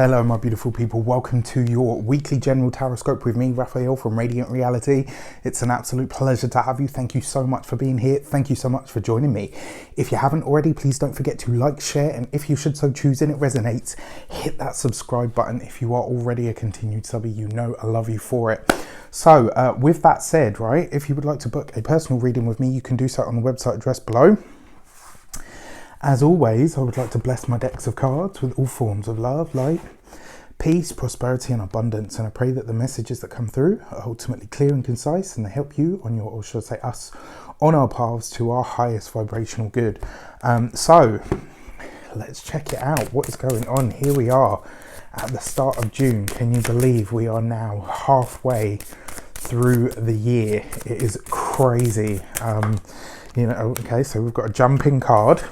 Hello my beautiful people, welcome to your weekly general taroscope with me, Raphael from Reydiant Reality. It's an absolute pleasure to have you. Thank you so much for being here. Thank you so much for joining me. If you haven't already, please don't forget to like, share, and if you should so choose and it resonates, hit that subscribe button. If you are already a continued subby, you know I love you for it. So with that said, right, if you would like to book a personal reading with me, you can do so on the website address below. As always, I would like to bless my decks of cards with all forms of love, light, peace, prosperity and abundance, and I pray that the messages that come through are ultimately clear and concise and they help you on your, or should I say us, on our paths to our highest vibrational good. So let's check it out. What is going on? Here we are at the start of June. Can you believe we are now halfway through the year? It is crazy. Okay, so we've got a jumping card.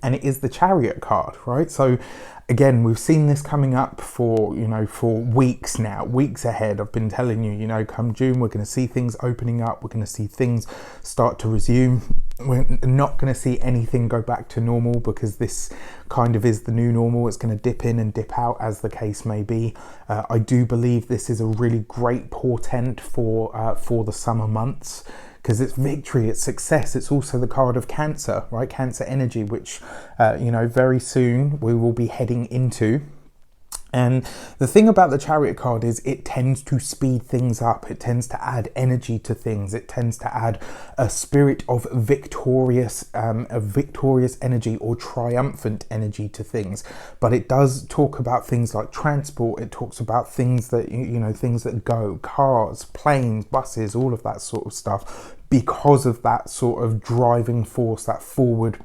And it is the Chariot card, right? So again, we've seen this coming up for weeks now, weeks ahead. I've been telling you, come June, we're going to see things opening up. We're going to see things start to resume. We're not going to see anything go back to normal because this kind of is the new normal. It's going to dip in and dip out as the case may be. I do believe this is a really great portent for the summer months, because it's victory, it's success. It's also the card of Cancer, right? Cancer energy, which, very soon we will be heading into. And the thing about the Chariot card is it tends to speed things up. It tends to add energy to things. It tends to add a spirit of victorious energy or triumphant energy to things. But it does talk about things like transport. It talks about things that, things that go, cars, planes, buses, all of that sort of stuff, because of that sort of driving force, that forward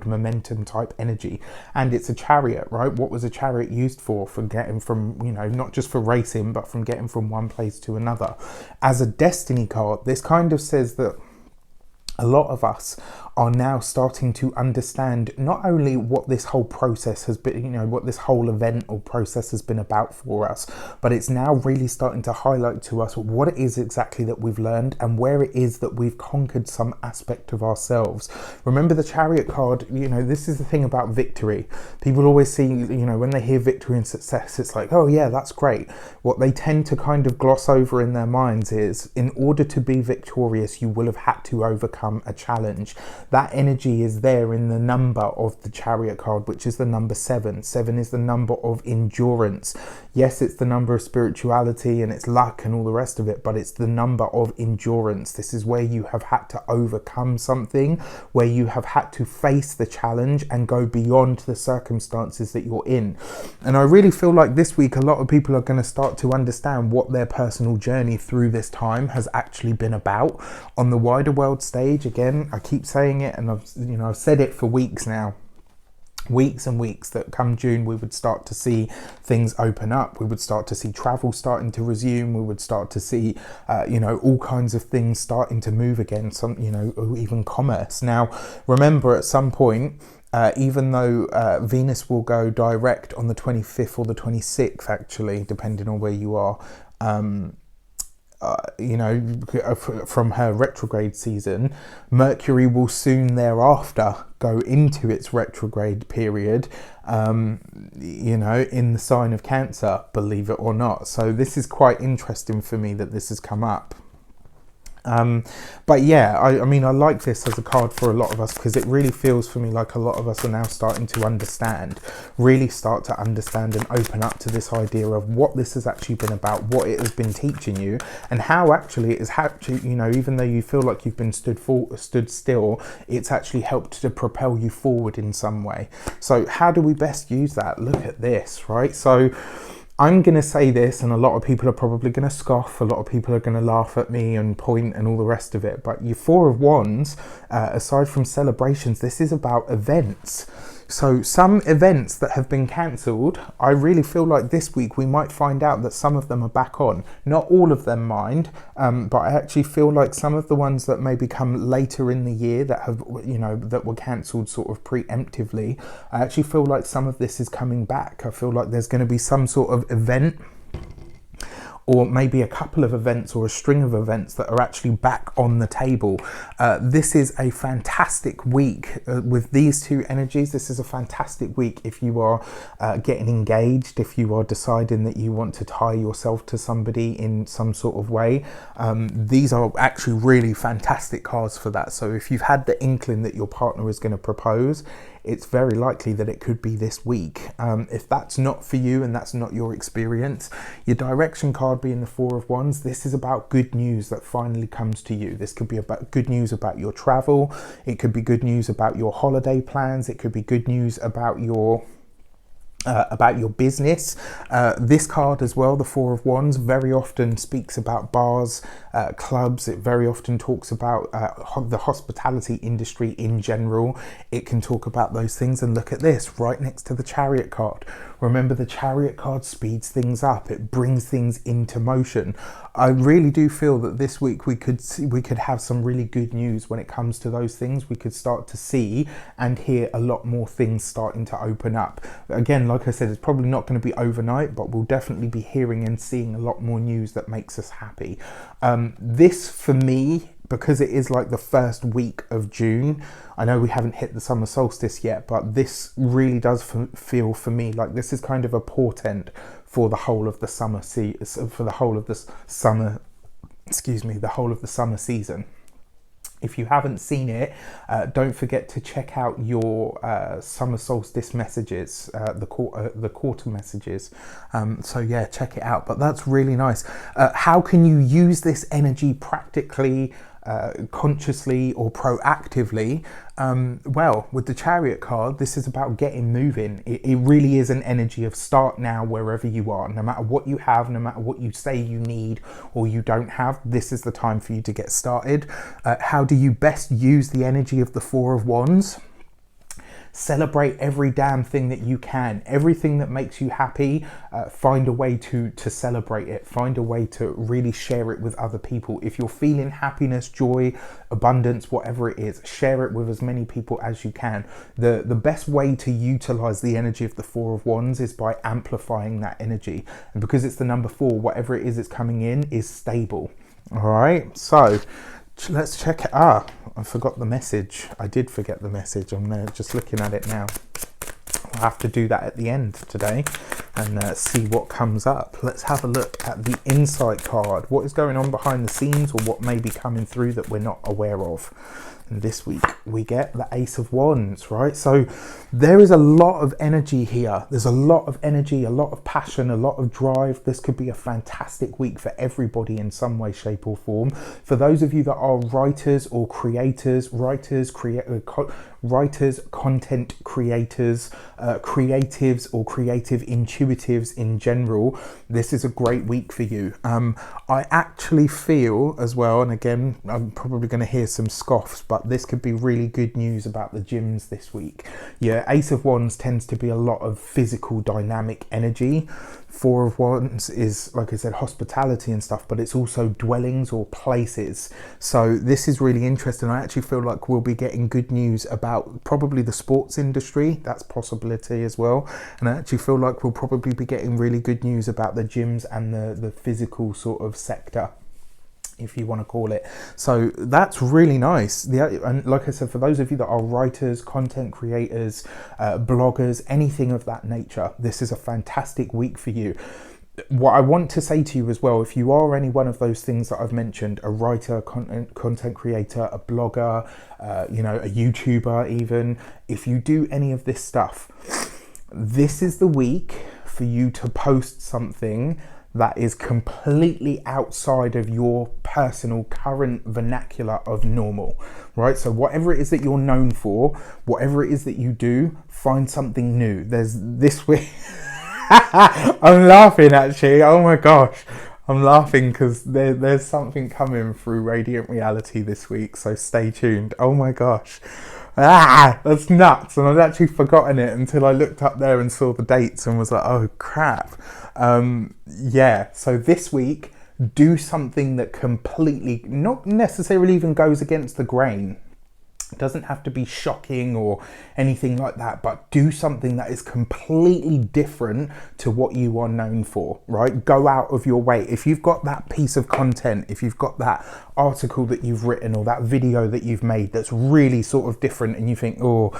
momentum type energy. And it's a chariot, right? What was a chariot used for? For getting from, not just for racing, but from getting from one place to another. As a destiny card, this kind of says that a lot of us are now starting to understand not only what this whole process has been, what this whole event or process has been about for us, but it's now really starting to highlight to us what it is exactly that we've learned and where it is that we've conquered some aspect of ourselves. Remember the Chariot card, this is the thing about victory. People always see, when they hear victory and success, it's like, oh yeah, that's great. What they tend to kind of gloss over in their minds is, in order to be victorious, you will have had to overcome a challenge. That energy is there in the number of the Chariot card, which is the number 7. 7 is the number of endurance. Yes, it's the number of spirituality and it's luck and all the rest of it, but it's the number of endurance. This is where you have had to overcome something, where you have had to face the challenge and go beyond the circumstances that you're in. And I really feel like this week a lot of people are going to start to understand what their personal journey through this time has actually been about on the wider world stage. Again, I keep saying it, and I've said it for weeks now. Weeks and weeks, that come June we would start to see things open up. We would start to see travel starting to resume. We would start to see all kinds of things starting to move again, some even commerce. Now remember, at some point, even though Venus will go direct on the 25th or the 26th, actually, depending on where you are, from her retrograde season, Mercury will soon thereafter go into its retrograde period, in the sign of Cancer, believe it or not. So this is quite interesting for me that this has come up. But yeah, I mean, I like this as a card for a lot of us, because it really feels for me like a lot of us are now starting to really start to understand and open up to this idea of what this has actually been about, what it has been teaching you, and how actually it is even though you feel like you've been stood still, it's actually helped to propel you forward in some way. So how do we best use that? Look at this, right? So I'm going to say this, and a lot of people are probably going to scoff. A lot of people are going to laugh at me and point and all the rest of it. But your Four of Wands, aside from celebrations, this is about events. So some events that have been cancelled, I really feel like this week we might find out that some of them are back on. Not all of them, mind, but I actually feel like some of the ones that maybe come later in the year that have, that were cancelled sort of preemptively, I actually feel like some of this is coming back. I feel like there's going to be some sort of event or maybe a couple of events or a string of events that are actually back on the table. This is a fantastic week with these two energies. This is a fantastic week if you are getting engaged, if you are deciding that you want to tie yourself to somebody in some sort of way. These are actually really fantastic cards for that. So if you've had the inkling that your partner is going to propose, it's very likely that it could be this week. If that's not for you and that's not your experience, your direction card being the Four of Wands, this is about good news that finally comes to you. This could be about good news about your travel. It could be good news about your holiday plans. It could be good news about your business. This card as well, the Four of Wands, very often speaks about bars, clubs. It very often talks about the hospitality industry in general. It can talk about those things. And look at this right next to the Chariot card. Remember, the Chariot card speeds things up. It brings things into motion. I really do feel that this week we could have some really good news when it comes to those things. We could start to see and hear a lot more things starting to open up. Again, like I said, it's probably not going to be overnight, but we'll definitely be hearing and seeing a lot more news that makes us happy. This, for me, because it is like the first week of June, I know we haven't hit the summer solstice yet, but this really does feel for me like this is kind of a portent for the whole of the summer the whole of the summer season. If you haven't seen it, don't forget to check out your summer solstice messages, the quarter messages. So yeah, check it out. But that's really nice. How can you use this energy practically, consciously or proactively? Well, with the Chariot card, this is about getting moving. It really is an energy of start now wherever you are. No matter what you have, no matter what you say you need or you don't have, this is the time for you to get started. How do you best use the energy of the Four of Wands? Celebrate every damn thing that you can. Everything that makes you happy, find a way to celebrate it. Find a way to really share it with other people. If you're feeling happiness, joy, abundance, whatever it is, share it with as many people as you can. The best way to utilize the energy of the Four of Wands is by amplifying that energy. And because it's the number 4, whatever it is that's coming in is stable. All right, so let's check it. I forgot the message. I did forget the message. I'm just looking at it now. I'll have to do that at the end today and see what comes up. Let's have a look at the insight card. What is going on behind the scenes, or what may be coming through that we're not aware of? And this week we get the Ace of Wands, right? So there is a lot of energy here. There's a lot of energy, a lot of passion, a lot of drive. This could be a fantastic week for everybody in some way, shape or form. For those of you that are writers or creators, content creators, creatives or creative intuitives in general, this is a great week for you. I actually feel as well, and again, I'm probably going to hear some scoffs, but this could be really good news about the gyms this week. Yeah, Ace of Wands tends to be a lot of physical dynamic energy. Four of Wands is, like I said, hospitality and stuff, but it's also dwellings or places. So this is really interesting. I actually feel like we'll be getting good news about probably the sports industry. That's a possibility as well. And I actually feel like we'll probably be getting really good news about the gyms and the physical sort of sector, if you want to call it. So that's really nice. And like I said, for those of you that are writers, content creators, bloggers, anything of that nature, this is a fantastic week for you. What I want to say to you as well, if you are any one of those things that I've mentioned, a writer, content creator, a blogger, a YouTuber even, if you do any of this stuff, this is the week for you to post something that is completely outside of your personal current vernacular of normal, right? So whatever it is that you're known for, whatever it is that you do, find something new. There's this week, I'm laughing actually, oh my gosh. I'm laughing because there's something coming through Reydiant Reality this week, so stay tuned. Oh my gosh. That's nuts. And I'd actually forgotten it until I looked up there and saw the dates and was like, oh crap. Yeah, so this week, do something that completely, not necessarily even goes against the grain. It doesn't have to be shocking or anything like that, but do something that is completely different to what you are known for, right? Go out of your way. If you've got that piece of content, if you've got that article that you've written or that video that you've made that's really sort of different, and you think, oh,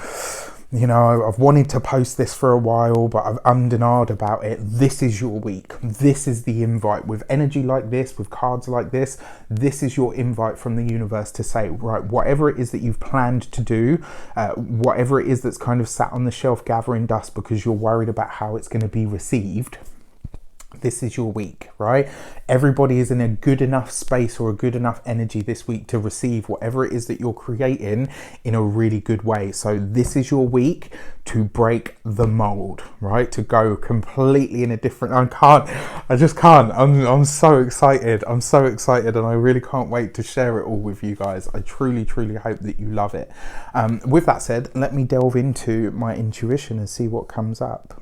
you know, I've wanted to post this for a while, but I've ummed and ahed about it. This is your week. This is the invite. With energy like this, with cards like this is your invite from the universe to say, right, whatever it is that you've planned to do, whatever it is that's kind of sat on the shelf gathering dust because you're worried about how it's going to be received, this is your week, right? Everybody is in a good enough space or a good enough energy this week to receive whatever it is that you're creating in a really good way. So this is your week to break the mold, right? To go completely in a different, I just can't. I'm so excited. I'm so excited, and I really can't wait to share it all with you guys. I truly, truly hope that you love it. With that said, let me delve into my intuition and see what comes up.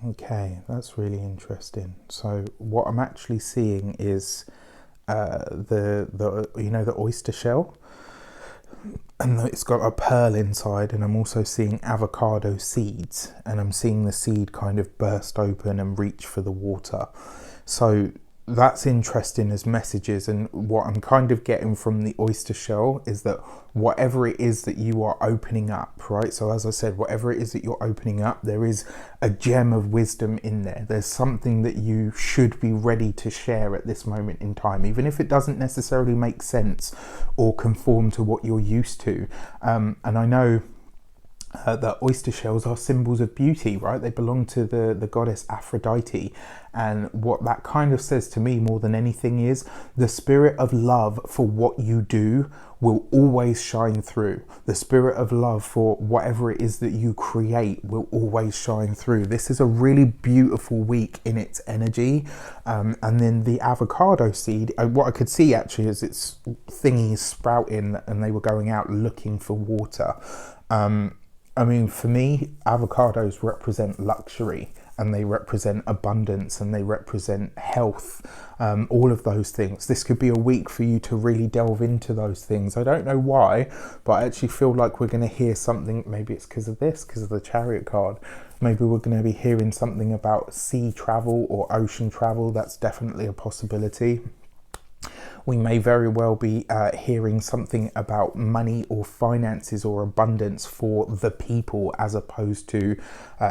Okay, that's really interesting. So what I'm actually seeing is the you know, the oyster shell, and it's got a pearl inside, and I'm also seeing avocado seeds, and I'm seeing the seed kind of burst open and reach for the water. So that's interesting as messages, and what I'm kind of getting from the oyster shell is that whatever it is that you are opening up, right? So as I said, whatever it is that you're opening up, there is a gem of wisdom in there. There's something that you should be ready to share at this moment in time, even if it doesn't necessarily make sense or conform to what you're used to. And I know that oyster shells are symbols of beauty, right? They belong to the goddess Aphrodite. And what that kind of says to me more than anything is the spirit of love for what you do will always shine through. The spirit of love for whatever it is that you create will always shine through. This is a really beautiful week in its energy. And then the avocado seed, what I could see actually is its thingies sprouting, and they were going out looking for water. I mean, for me, avocados represent luxury, and they represent abundance, and they represent health, all of those things. This could be a week for you to really delve into those things. I don't know why, but I actually feel like we're going to hear something. Maybe it's because of this, because of the Chariot card. Maybe we're going to be hearing something about sea travel or ocean travel. That's definitely a possibility. We may very well be hearing something about money or finances or abundance for the people, as opposed to,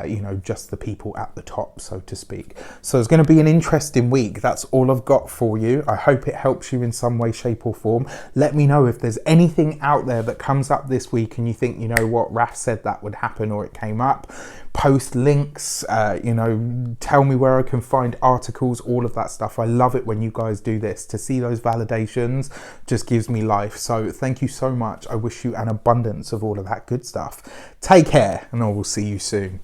you know, just the people at the top, so to speak. So it's going to be an interesting week. That's all I've got for you. I hope it helps you in some way, shape or form. Let me know if there's anything out there that comes up this week and you think, you know what, Raf said that would happen, or it came up. Post links, you know, tell me where I can find articles, all of that stuff. I love it when you guys do this. To see those validations just gives me life. So thank you so much. I wish you an abundance of all of that good stuff. Take care, and I will see you soon.